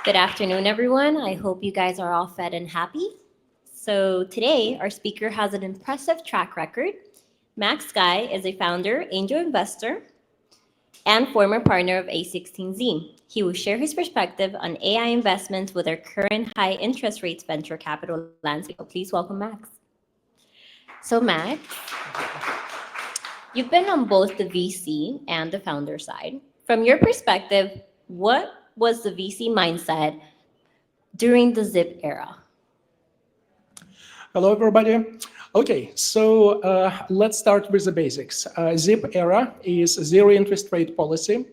Good afternoon, everyone. I hope you guys are all fed and happy. So today, our speaker has an impressive track record. Max Sky is a founder, angel investor, and former partner of A16Z. He will share his perspective on AI investments with our current high interest rates venture capital landscape. So please welcome Max. So Max, you've been on both the VC and the founder side. From your perspective, what was the VC mindset during the ZIP era? Hello, everybody. Okay, so let's start with the basics. ZIP era is zero interest rate policy.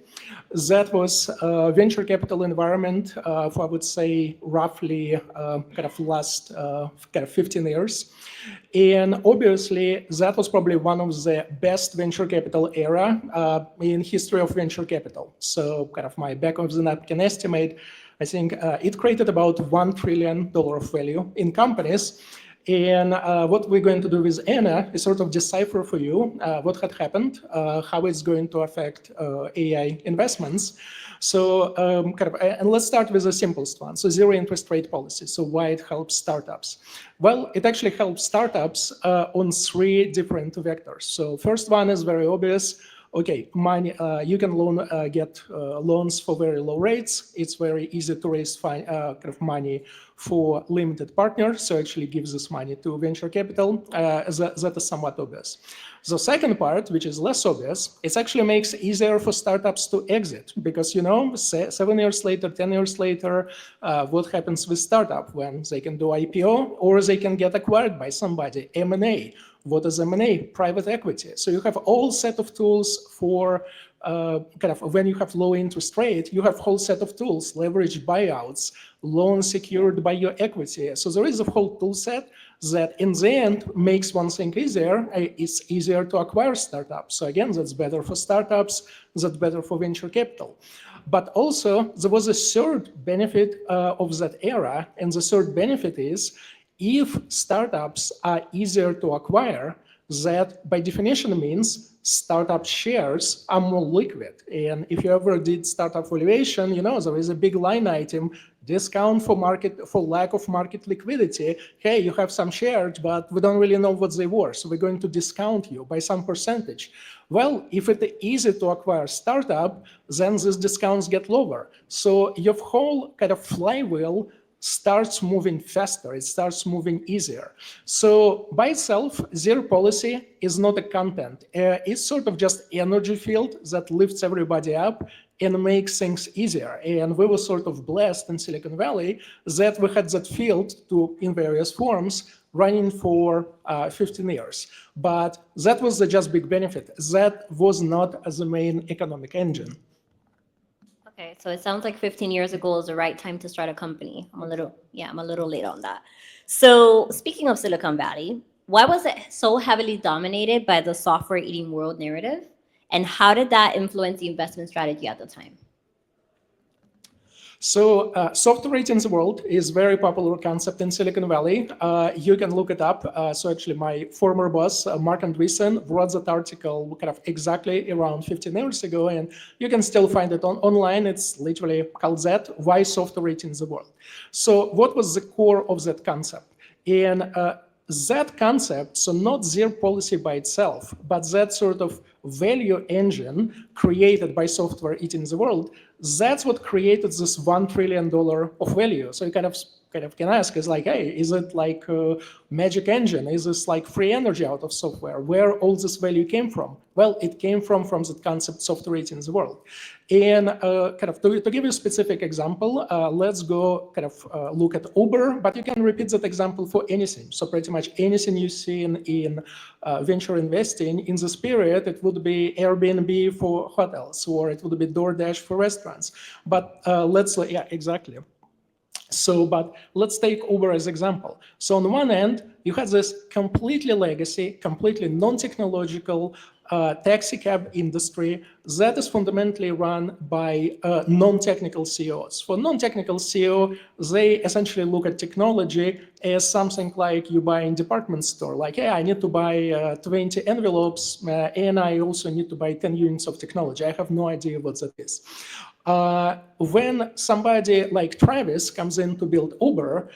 That was a venture capital environment for, I would say, roughly last 15 years. And obviously, that was probably one of the best venture capital era in history of venture capital. So my back of the napkin estimate, I think it created about $1 trillion of value in companies. And what we're going to do with Anna is sort of decipher for you what had happened, how it's going to affect AI investments. So and let's start with the simplest one. So zero interest rate policy. So why it helps startups? Well, it actually helps startups on three different vectors. So first one is very obvious. Okay, money. You can get loans for very low rates. It's very easy to raise money for limited partners. So actually gives this money to venture capital. That is somewhat obvious. The second part, which is less obvious, it actually makes it easier for startups to exit because 7 years later, 10 years later, what happens with startup when they can do IPO or they can get acquired by somebody, M&A. What is M&A? Private equity. So you have all set of tools for when you have low interest rate, you have whole set of tools, leverage buyouts, loans secured by your equity. So there is a whole tool set that in the end makes one thing easier. It's easier to acquire startups. So again, that's better for startups, that's better for venture capital. But also there was a third benefit of that era. And the third benefit is if startups are easier to acquire, that by definition means startup shares are more liquid. And if you ever did startup valuation, there is a big line item, discount for lack of market liquidity. Hey, you have some shares, but we don't really know what they were. So we're going to discount you by some percentage. Well, if it's easy to acquire startup, then these discounts get lower. So your whole flywheel starts moving faster, it starts moving easier. So by itself, zero policy is not a content. It's sort of just energy field that lifts everybody up and makes things easier. And we were sort of blessed in Silicon Valley that we had that field in various forms running for 15 years. But that was the just big benefit. That was not as the main economic engine. Okay, so it sounds like 15 years ago is the right time to start a company. I'm a little late on that. So speaking of Silicon Valley, why was it so heavily dominated by the software eating world narrative? And how did that influence the investment strategy at the time? So software eating the world is a very popular concept in Silicon Valley. You can look it up. So actually my former boss, Mark Andreessen, wrote that article exactly around 15 years ago, and you can still find it online. It's literally called that, Why Software Eating the World. So what was the core of that concept? And that concept, so not zero policy by itself, but that sort of value engine created by software eating the world, that's what created this $1 trillion of value. So you kind of can ask, is like, hey, is it like a magic engine? Is this like free energy out of software? Where all this value came from? Well, it came from the concept software eating the world. And to give you a specific example, let's go look at Uber, but you can repeat that example for anything. So pretty much anything you see in venture investing in this period, it would be Airbnb for hotels, or it would be DoorDash for restaurants. But exactly. So, but let's take Uber as example. So on one end, you have this completely legacy, completely non-technological taxi cab industry that is fundamentally run by non-technical CEOs. For non-technical CEO, they essentially look at technology as something like you buy in department store, like, hey, I need to buy 20 envelopes, and I also need to buy 10 units of technology. I have no idea what that is. When somebody like Travis comes in to build Uber,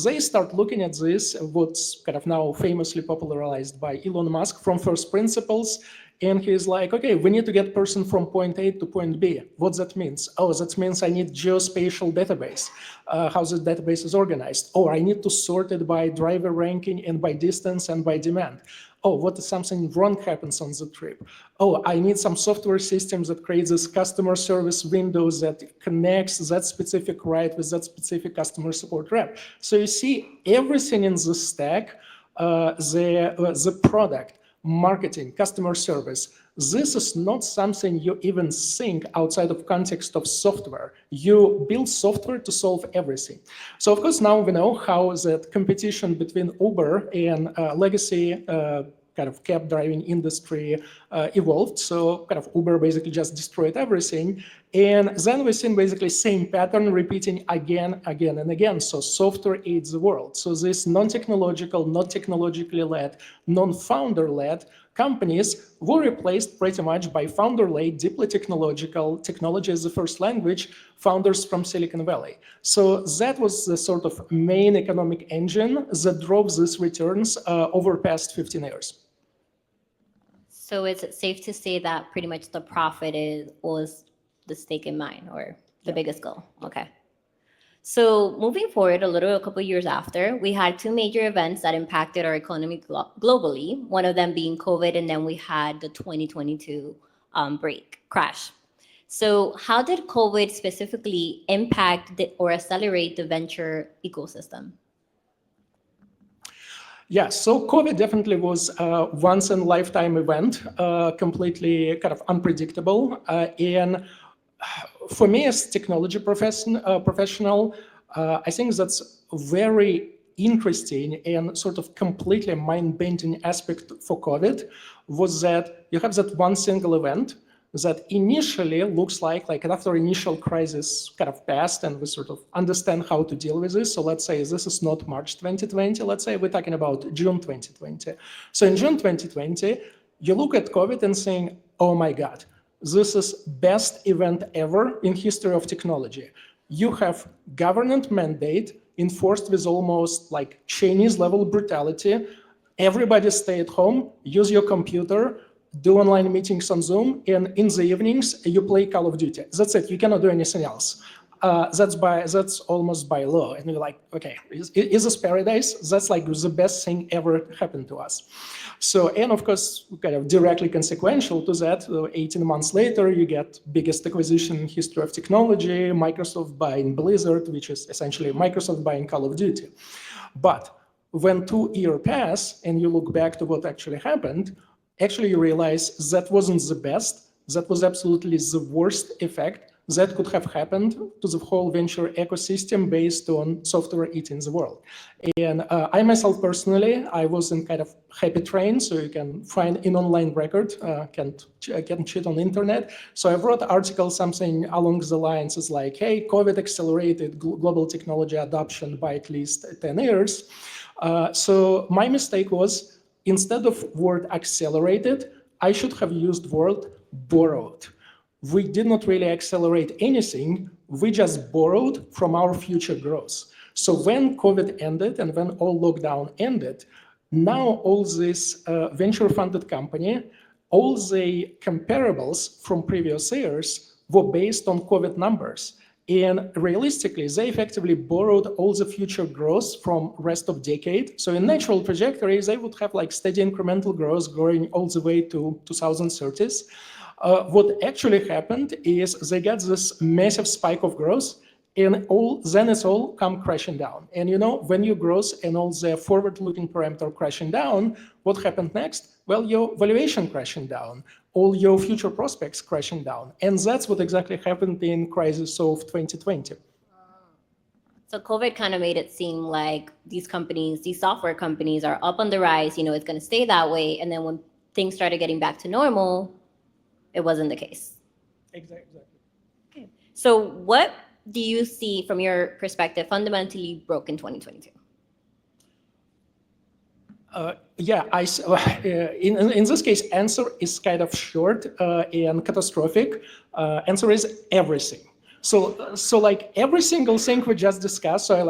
they start looking at this, what's kind of now famously popularized by Elon Musk, from first principles. And he's like, okay, we need to get person from point A to point B. What that means? Oh, that means I need geospatial database. How the database is organized. Oh, I need to sort it by driver ranking and by distance and by demand. Oh, what if something wrong happens on the trip? Oh, I need some software systems that creates this customer service windows that connects that specific ride with that specific customer support rep. So you see everything in the stack, the product, marketing, customer service. This is not something you even think outside of context of software. You build software to solve everything. So of course now we know how that competition between Uber and legacy kind of cab driving industry evolved. So kind of Uber basically just destroyed everything. And then we've seen basically same pattern repeating again and again. So software aids the world. So this non-technological, not technologically led, non-founder led companies were replaced pretty much by founder-led, deeply technological, technology as the first language, founders from Silicon Valley. So that was the sort of main economic engine that drove these returns over past 15 years. So is it safe to say that pretty much the profit was the stake in mind, or the biggest goal? Okay. So moving forward a couple of years after, we had two major events that impacted our economy globally, one of them being COVID, and then we had the 2022 crash. So how did COVID specifically impact or accelerate the venture ecosystem? Yeah, so COVID definitely was a once-in-a-lifetime event, completely kind of unpredictable. And for me as technology professional, I think that's very interesting and sort of completely mind-bending aspect for COVID was that you have that one single event that initially looks like after initial crisis kind of passed and we sort of understand how to deal with this. So let's say this is not March 2020, let's say we're talking about June 2020. So in June 2020, you look at COVID and saying, oh my God, this is best event ever in history of technology. You have government mandate enforced with almost like Chinese level brutality. Everybody stay at home, use your computer, do online meetings on Zoom, and in the evenings you play Call of Duty. That's it. You cannot do anything else. That's almost by law. And you're like, okay, is this paradise? That's like the best thing ever happened to us. So, and of course, kind of directly consequential to that, 18 months later, you get biggest acquisition in history of technology, Microsoft buying Blizzard, which is essentially Microsoft buying Call of Duty. But when 2 years pass and you look back to what actually happened, actually you realize that wasn't the best, that was absolutely the worst effect that could have happened to the whole venture ecosystem based on software eating the world. And I myself personally, I was in kind of happy train, so you can find an online record, can't cheat on the internet. So I wrote an article, something along the lines is like, hey, COVID accelerated global technology adoption by at least 10 years. So my mistake was, instead of word accelerated, I should have used word borrowed. We did not really accelerate anything, we just borrowed from our future growth. So when COVID ended and when all lockdown ended, now all this venture-funded company, all the comparables from previous years were based on COVID numbers. And realistically, they effectively borrowed all the future growth from rest of decade. So in natural trajectories, they would have like steady incremental growth growing all the way to 2030s. What actually happened is they got this massive spike of growth, and then it's all come crashing down. And you know, when you grow and all the forward-looking parameter crashing down, what happened next? Well, your valuation crashing down, all your future prospects crashing down. And that's what exactly happened in crisis of 2020. So COVID kind of made it seem like these companies, these software companies are up on the rise, you know, it's going to stay that way. And then when things started getting back to normal, it wasn't the case. Exactly. Okay. So what do you see from your perspective fundamentally broke in 2022? Yeah, in this case, answer is kind of short and catastrophic. Answer is everything. So like every single thing we just discussed. So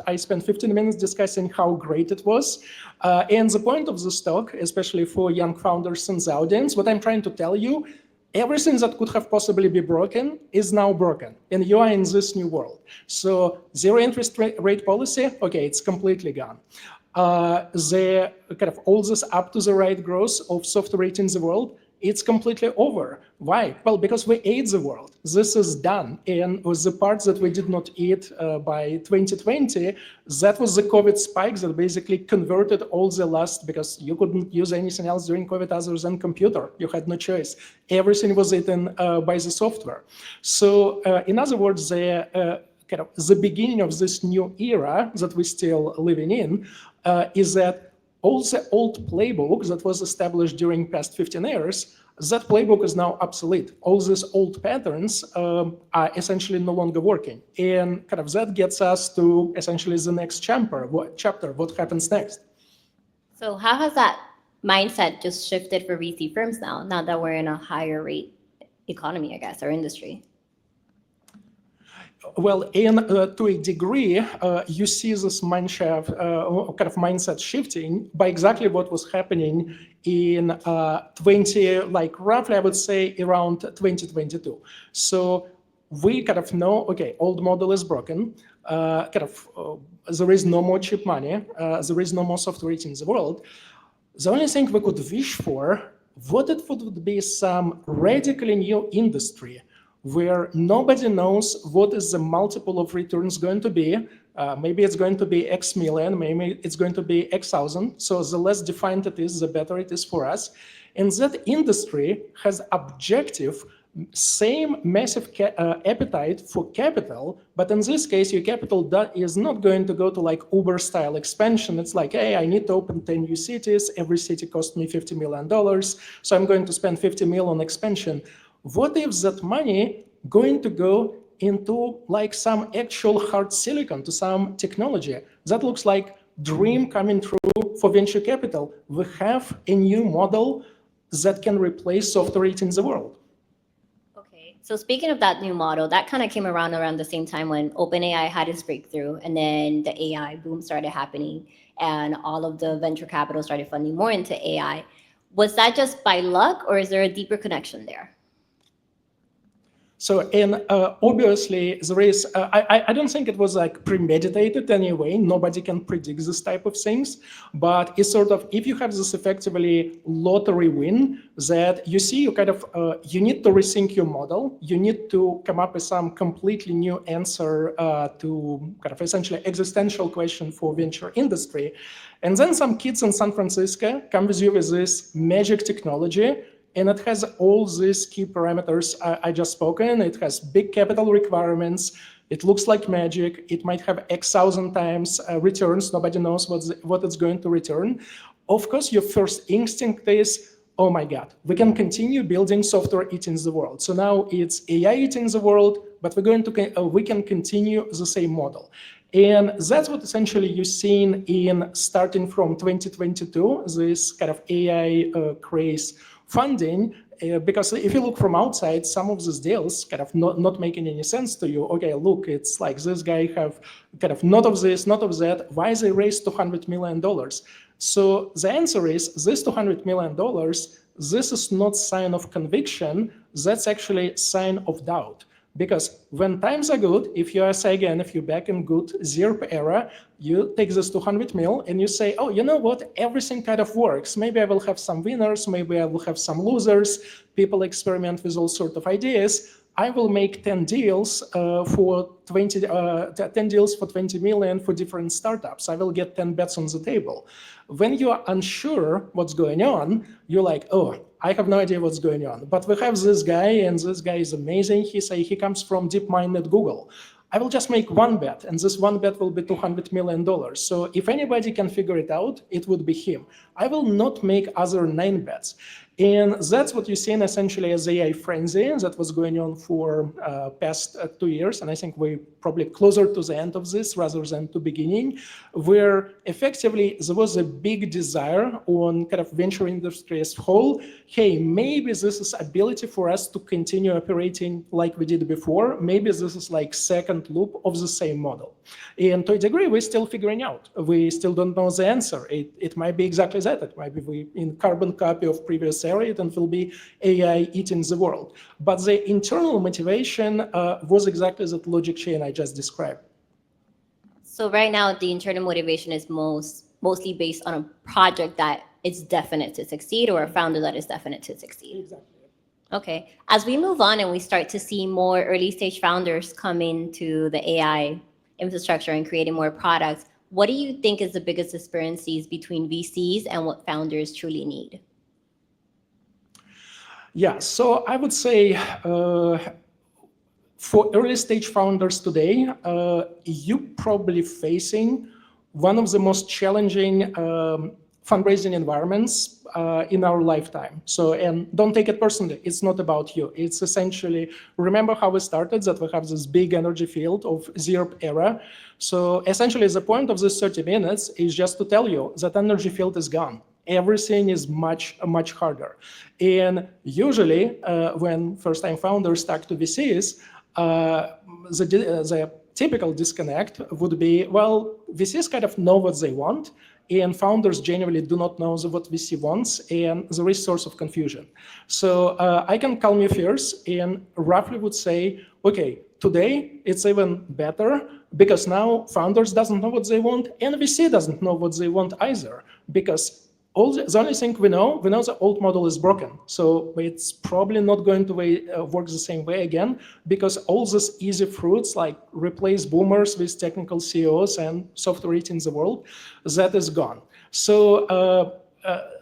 I spent 15 minutes discussing how great it was, and the point of the stock, especially for young founders in the audience, what I'm trying to tell you. Everything that could have possibly been broken is now broken, and you are in this new world. So zero interest rate policy, okay, it's completely gone. The kind of all this up to the right growth of software in the world, it's completely over. Why? Well, because we ate the world. This is done. And with the parts that we did not eat by 2020, that was the COVID spike that basically converted all the last, because you couldn't use anything else during COVID other than computer. You had no choice. Everything was eaten by the software. So in other words, kind of the beginning of this new era that we're still living in is that all the old playbook that was established during past 15 years, that playbook is now obsolete. All these old patterns are essentially no longer working. And kind of that gets us to essentially the next chapter, what happens next. So how has that mindset just shifted for VC firms now that we're in a higher rate economy, I guess, or industry? Well, to a degree, you see this mindset shifting by exactly what was happening in roughly, I would say, around 2022. So we kind of know, okay, old model is broken. There is no more cheap money. There is no more software in the world. The only thing we could wish for, what it would be some radically new industry where nobody knows what is the multiple of returns going to be. Maybe it's going to be X million, maybe it's going to be X thousand. So the less defined it is, the better it is for us. And that industry has objective, same massive appetite for capital, but in this case, your capital is not going to go to like Uber style expansion. It's like, hey, I need to open 10 new cities. Every city cost me $50 million. So I'm going to spend 50 million on expansion. What if that money going to go into like some actual hard silicon, to some technology? That looks like dream coming true for venture capital. We have a new model that can replace software in the world. Okay, so speaking of that new model, that kind of came around the same time when OpenAI had its breakthrough, and then the AI boom started happening, and all of the venture capital started funding more into AI. Was that just by luck, or is there a deeper connection there? So, and obviously there is, I don't think it was like premeditated anyway. Nobody can predict this type of things, but it's sort of, if you have this effectively lottery win that you see, you kind of, you need to rethink your model. You need to come up with some completely new answer to kind of essentially existential question for venture industry. And then some kids in San Francisco come with you with this magic technology. And it has all these key parameters I just spoken. It has big capital requirements. It looks like magic. It might have X thousand times returns. Nobody knows what it's going to return. Of course, your first instinct is, oh my God, we can continue building software eating the world. So now it's AI eating the world, but we can continue the same model. And that's what essentially you're seeing in starting from 2022, this kind of AI craze funding, because if you look from outside, some of these deals kind of not making any sense to you. Okay, look, it's like this guy have kind of not of this, not of that. Why they raised $200 million? So the answer is this $200 million, this is not sign of conviction. That's actually sign of doubt. Because when times are good, if you are, say again, if you're back in good ZIRP era, you take this 200 mil and you say, oh, you know what, everything kind of works. Maybe I will have some winners, maybe I will have some losers. People experiment with all sorts of ideas. I will make 10 deals for 10 deals for 20 million for different startups. I will get 10 bets on the table. When you are unsure what's going on, you're like, oh, I have no idea what's going on. But we have this guy, and this guy is amazing. He comes from DeepMind at Google. I will just make one bet, and this one bet will be $200 million. So if anybody can figure it out, it would be him. I will not make other 9 bets. And that's what you're seeing essentially as AI frenzy that was going on for past 2 years. And I think we're probably closer to the end of this rather than to beginning, where effectively there was a big desire on kind of venture industry as whole. Hey, maybe this is ability for us to continue operating like we did before. Maybe this is like second loop of the same model. And to a degree, we're still figuring out. We still don't know the answer. It might be exactly that. It might be we in carbon copy of previous era, it will be AI eating the world. But the internal motivation was exactly that logic chain I just described. So right now, the internal motivation is mostly based on a project that is definite to succeed or a founder that is definite to succeed. Exactly. Okay. As we move on and we start to see more early stage founders come into the AI infrastructure and creating more products, what do you think is the biggest discrepancies between VCs and what founders truly need? Yeah, so I would say for early stage founders today, you're probably facing one of the most challenging fundraising environments in our lifetime. So, and don't take it personally, it's not about you. It's essentially, remember how we started, that we have this big energy field of ZIRP era. So essentially the point of this 30 minutes is just to tell you that energy field is gone. Everything is much harder. And usually when first-time founders talk to VCs, the typical disconnect would be, well, VCs kind of know what they want, and founders generally do not know what VC wants, and there is source of confusion. So I can calm your fears and roughly would say, okay, today it's even better because now founders doesn't know what they want, and VC doesn't know what they want either, because the only thing we know the old model is broken. So it's probably not going to work the same way again, because all these easy fruits like replace boomers with technical CEOs and software eating the world, that is gone. So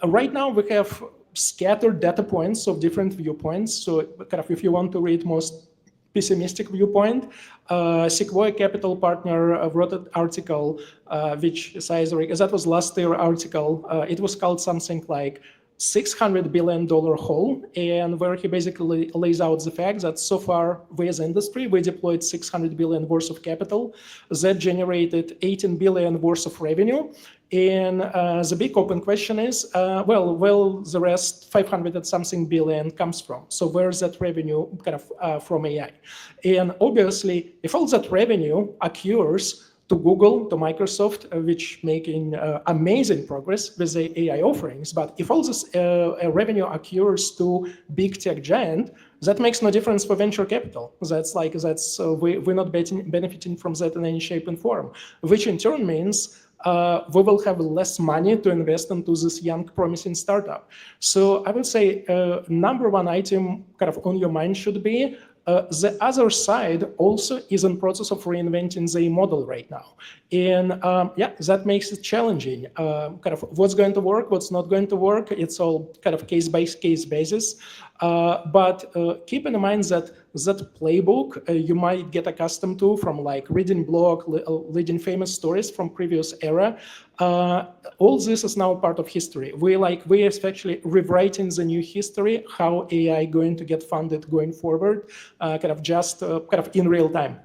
right now we have scattered data points of different viewpoints. So kind of if you want to read most pessimistic viewpoint, Sequoia Capital Partner wrote an article, which says, that was last year article, it was called something like $600 billion hole, and where he basically lays out the fact that so far we as industry, we deployed $600 billion worth of capital that generated $18 billion worth of revenue. And the big open question is, well, the rest 500 and something billion comes from. So where's that revenue kind of from AI? And obviously, if all that revenue occurs to Google, to Microsoft, which making amazing progress with the AI offerings, but if all this revenue occurs to big tech giant, that makes no difference for venture capital. We're not benefiting from that in any shape and form, which in turn means we will have less money to invest into this young, promising startup. So I would say number one item kind of on your mind should be the other side also is in process of reinventing the model right now. And yeah, that makes it challenging. Kind of what's going to work, what's not going to work, it's all kind of case-by-case basis. But keep in mind that that playbook you might get accustomed to from like reading blog, reading famous stories from previous era. All this is now part of history. We are actually rewriting the new history, how AI going to get funded going forward, kind of in real time.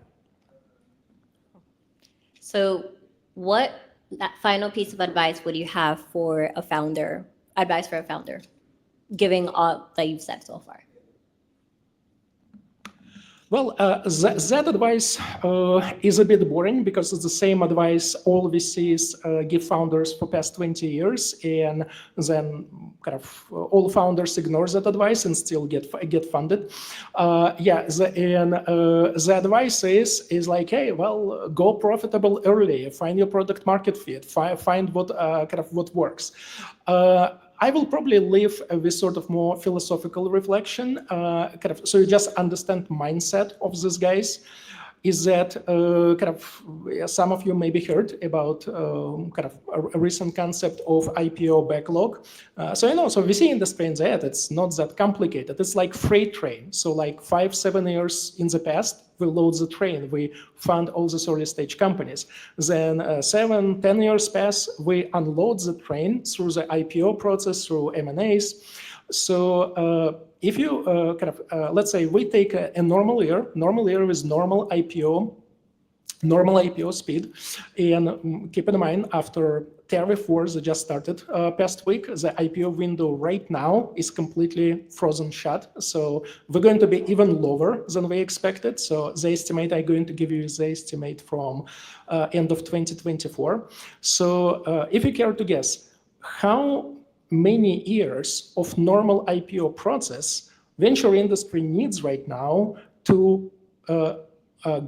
So what that final piece of advice would you have for a founder, giving all that you've said so far? Well, that advice is a bit boring because it's the same advice all VCs give founders for past 20 years, and then kind of all founders ignore that advice and still get funded. The advice is like, hey, well, go profitable early, find your product market fit, find what what works. I will probably leave with sort of more philosophical reflection, so you just understand mindset of these guys. Is that some of you maybe heard about a recent concept of IPO backlog. So VC industry in that, it's not that complicated. It's like freight train. So like 5-7 years in the past, we load the train, we fund all these early stage companies. Then 7-10 years pass, we unload the train through the IPO process, through M&As. So if you let's say we take a normal year with normal IPO speed, and keep in mind after tariff wars that just started past week, the IPO window right now is completely frozen shut. So we're going to be even lower than we expected. So the estimate I'm going to give you is the estimate from end of 2024. So if you care to guess, how many years of normal IPO process venture industry needs right now to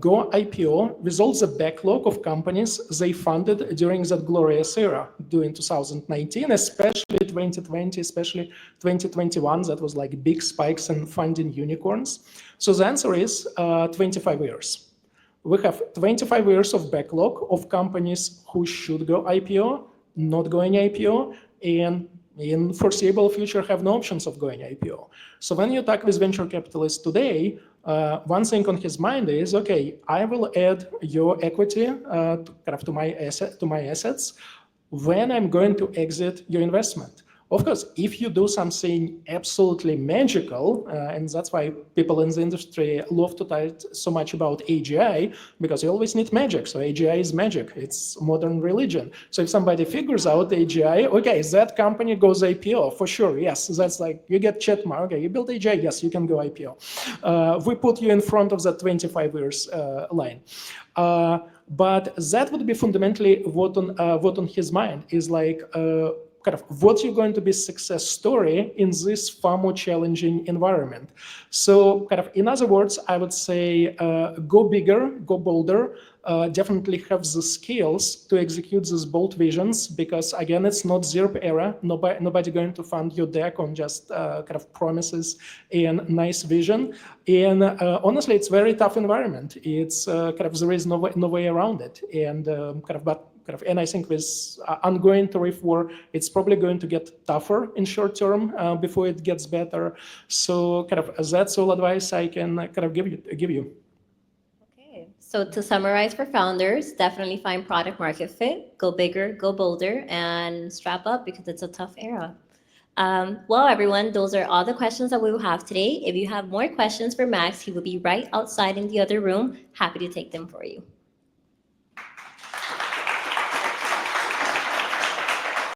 go IPO with all the backlog of companies they funded during that glorious era during 2019, especially 2020, especially 2021, that was like big spikes in funding unicorns. So the answer is 25 years. We have 25 years of backlog of companies who should go IPO, not going IPO, and in foreseeable future have no options of going IPO. So when you talk with venture capitalists today, one thing on his mind is, okay, I will add your equity to my assets when I'm going to exit your investment. Of course, if you do something absolutely magical, and that's why people in the industry love to talk so much about AGI, because you always need magic. So AGI is magic. It's modern religion. So if somebody figures out AGI, okay, that company goes IPO for sure. Yes, that's like you get check mark. Okay, you build AGI. Yes, you can go IPO. We put you in front of that 25 years line. But that would be fundamentally what on his mind is like. What you're going to be success story in this far more challenging environment. So in other words, I would say go bigger, go bolder, definitely have the skills to execute these bold visions, because again, it's not ZIRP era. Nobody going to fund your deck on just promises and nice vision. And honestly, it's very tough environment. It's there is no way around it. And and I think with ongoing tariff war, it's probably going to get tougher in short term before it gets better. So that's all advice I can give you. Okay, so to summarize for founders, definitely find product market fit, go bigger, go bolder, and strap up because it's a tough era. Well, everyone, those are all the questions that we will have today. If you have more questions for Max, he will be right outside in the other room. Happy to take them for you.